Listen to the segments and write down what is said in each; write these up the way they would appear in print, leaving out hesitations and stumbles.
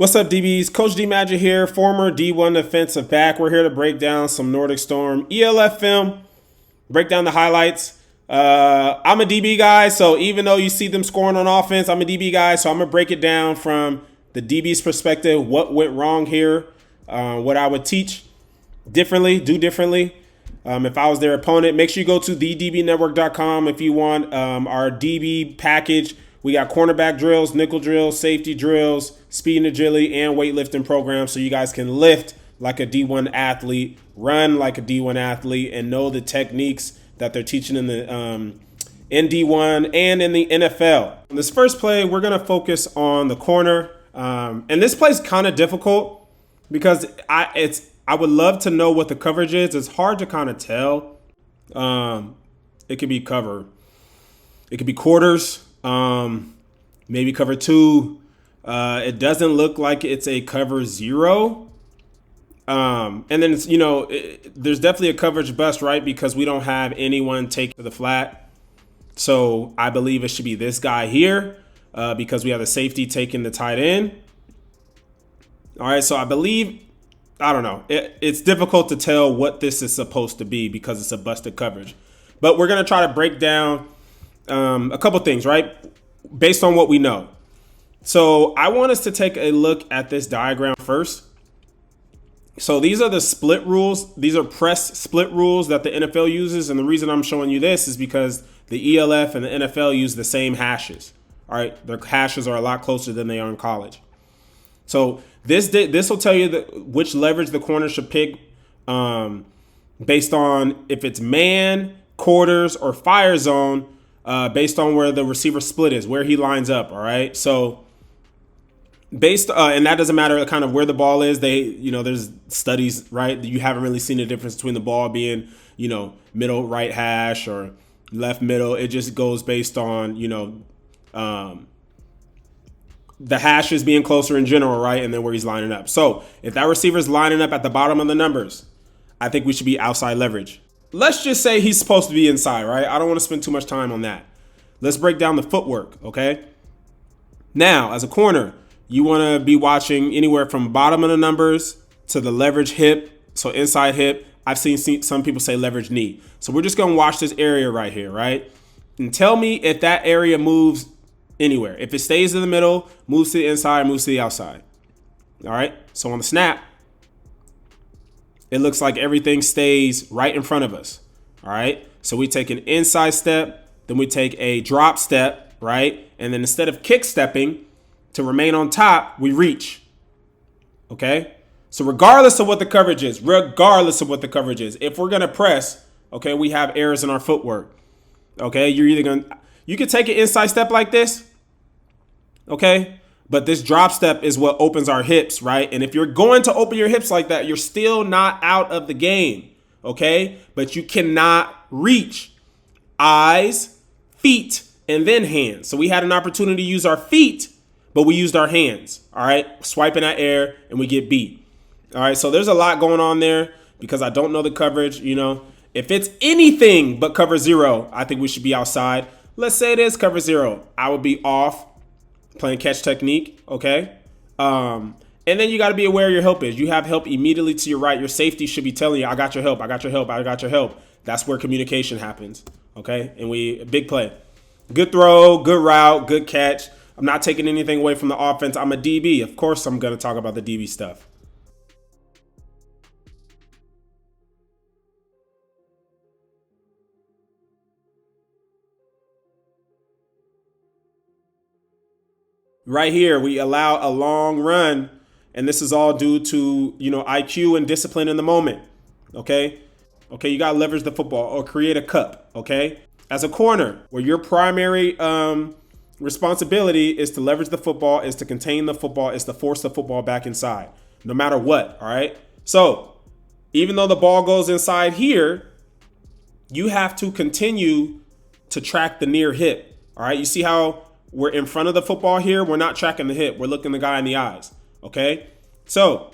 What's up, DBs? Coach D Magic here, former D1 defensive back. We're here to break down some Nordic Storm ELF film, break down the highlights. I'm a DB guy, so even though you see them scoring on offense, I'm a DB guy, so I'm going to break it down from the DB's perspective, what went wrong here, what I would teach differently, do differently. If I was their opponent, make sure you go to thedbnetwork.com if you want our DB package. We got cornerback drills, nickel drills, safety drills, speed and agility, and weightlifting programs so you guys can lift like a D1 athlete, run like a D1 athlete, and know the techniques that they're teaching in the in D1 and in the NFL. In this first play, we're going to focus on the corner. And this play is kind of difficult because I would love to know what the coverage is. It's hard to kind of tell. It could be cover. It could be quarters. Maybe cover 2. It doesn't look like it's a cover 0. And then it's, there's definitely a coverage bust, right? Because we don't have anyone take the flat. So I believe it should be this guy here, because we have the safety taking the tight end. All right. So I don't know. It's difficult to tell what this is supposed to be because it's a busted coverage, but we're going to try to break down a couple things, right? Based on what we know. So I want us to take a look at this diagram first. So these are the split rules. These are press split rules that the NFL uses. And the reason I'm showing you this is because the ELF and the NFL use the same hashes. All right. Their hashes are a lot closer than they are in college. So this will tell you which leverage the corner should pick based on if it's man, quarters, or fire zone. Based on where the receiver split is, where he lines up. All right. So and that doesn't matter kind of where the ball is. There's studies, right? You haven't really seen a difference between the ball being, middle right hash or left middle. It just goes based on, the hashes being closer in general, right? And then where he's lining up. So if that receiver is lining up at the bottom of the numbers, I think we should be outside leverage. Let's just say he's supposed to be inside, right? I don't want to spend too much time on that. Let's break down the footwork, okay? Now, as a corner, you want to be watching anywhere from bottom of the numbers to the leverage hip, so inside hip. I've seen some people say leverage knee. So we're just going to watch this area right here, right? And tell me if that area moves anywhere. If it stays in the middle, moves to the inside, moves to the outside. All right? So on the snap, it looks like everything stays right in front of us. All right. So we take an inside step, then we take a drop step, right? And then instead of kick stepping to remain on top, we reach. Okay. So regardless of what the coverage is, if we're going to press, okay, we have errors in our footwork. Okay. You could take an inside step like this. Okay. But this drop step is what opens our hips, right? And if you're going to open your hips like that, you're still not out of the game, okay? But you cannot reach eyes, feet, and then hands. So we had an opportunity to use our feet, but we used our hands, all right? Swiping at air, and we get beat. All right, so there's a lot going on there because I don't know the coverage, If it's anything but cover 0, I think we should be outside. Let's say it is cover 0. I would be off. Playing catch technique, okay? And then you got to be aware your help is. You have help immediately to your right. Your safety should be telling you, I got your help, I got your help, I got your help. That's where communication happens, okay? And big play. Good throw, good route, good catch. I'm not taking anything away from the offense. I'm a DB. Of course I'm going to talk about the DB stuff. Right here, we allow a long run, and this is all due to, IQ and discipline in the moment, okay? Okay, you got to leverage the football or create a cup, okay? As a corner, where your primary responsibility is to leverage the football, is to contain the football, is to force the football back inside, no matter what, all right? So even though the ball goes inside here, you have to continue to track the near hip, all right? You see how we're in front of the football here. We're not tracking the hip. We're looking the guy in the eyes. Okay. So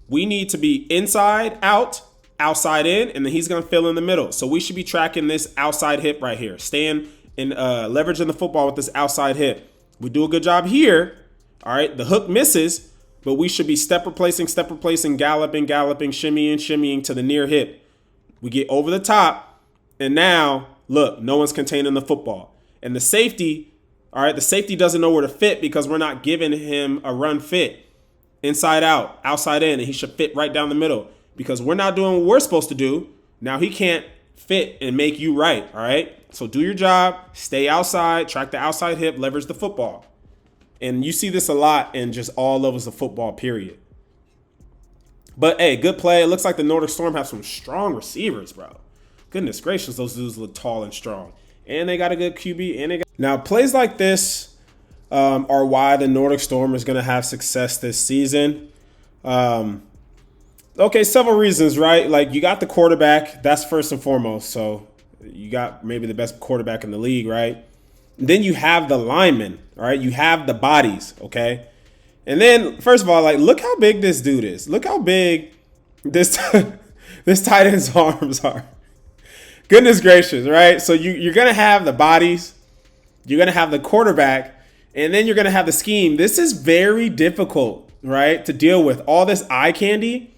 we need to be inside out, outside in, and then he's going to fill in the middle. So we should be tracking this outside hip right here. Staying in leveraging the football with this outside hip. We do a good job here. All right, the hook misses, but we should be step replacing, galloping, shimmying to the near hip. We get over the top, and now, look, no one's containing the football. And the safety, all right, the safety doesn't know where to fit because we're not giving him a run fit. Inside out, outside in, and he should fit right down the middle because we're not doing what we're supposed to do. Now he can't fit and make you right, all right? So do your job, stay outside, track the outside hip, leverage the football. And you see this a lot in just all levels of football, period. But, hey, good play. It looks like the Nordic Storm have some strong receivers, bro. Goodness gracious, those dudes look tall and strong. And they got a good QB. And they got... Now, plays like this are why the Nordic Storm is going to have success this season. Okay, several reasons, right? Like, you got the quarterback. That's first and foremost. So you got maybe the best quarterback in the league, right? Then you have the linemen, all right? You have the bodies, okay? And then, first of all, like, look how big this dude is. Look how big this this tight end's arms are. Goodness gracious, right? So you're going to have the bodies. You're going to have the quarterback. And then you're going to have the scheme. This is very difficult, right, to deal with. All this eye candy,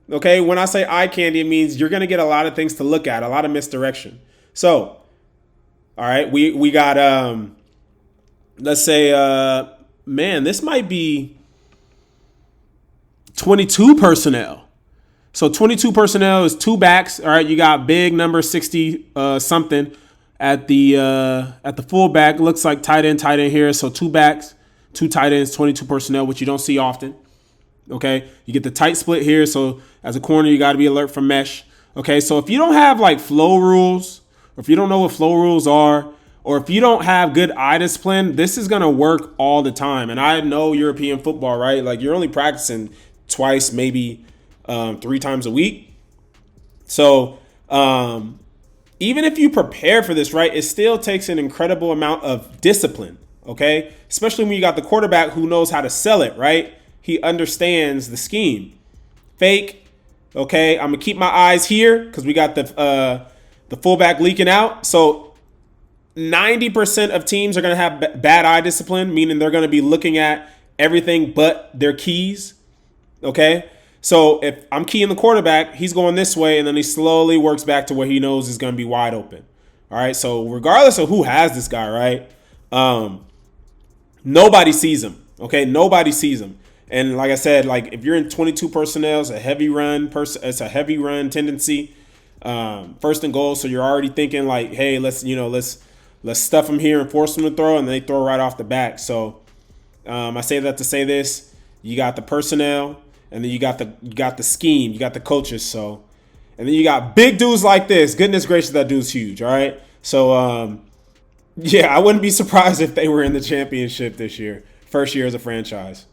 okay? When I say eye candy, it means you're going to get a lot of things to look at, a lot of misdirection. So... all right, we got, let's say, man, this might be 22 personnel. So 22 personnel is two backs. All right, you got big number 60 something at the fullback. Looks like tight end here. So two backs, two tight ends, 22 personnel, which you don't see often. Okay, you get the tight split here. So as a corner, you got to be alert for mesh. Okay, so if you don't have like flow rules, or if you don't know what flow rules are, or if you don't have good eye discipline, this is going to work all the time. And I know European football, right? Like, you're only practicing twice, maybe 3 times a week. So even if you prepare for this, right, it still takes an incredible amount of discipline, okay? Especially when you got the quarterback who knows how to sell it, right? He understands the scheme. Fake, okay, I'm going to keep my eyes here because we got the fullback leaking out. So 90% of teams are going to have bad eye discipline, meaning they're going to be looking at everything but their keys. Okay. So if I'm keying the quarterback, he's going this way, and then he slowly works back to where he knows is going to be wide open. All right. So regardless of who has this guy, right? Nobody sees him. Okay. Nobody sees him. And like I said, like if you're in 22 personnel, it's a heavy run tendency. First and goal, so you're already thinking like, hey, let's stuff them here and force them to throw, and they throw right off the back. So I say that to say this: you got the personnel, and then you got the scheme, you got the coaches. So, and then you got big dudes like this. Goodness gracious, that dude's huge. All right, so yeah, I wouldn't be surprised if they were in the championship this year, first year as a franchise.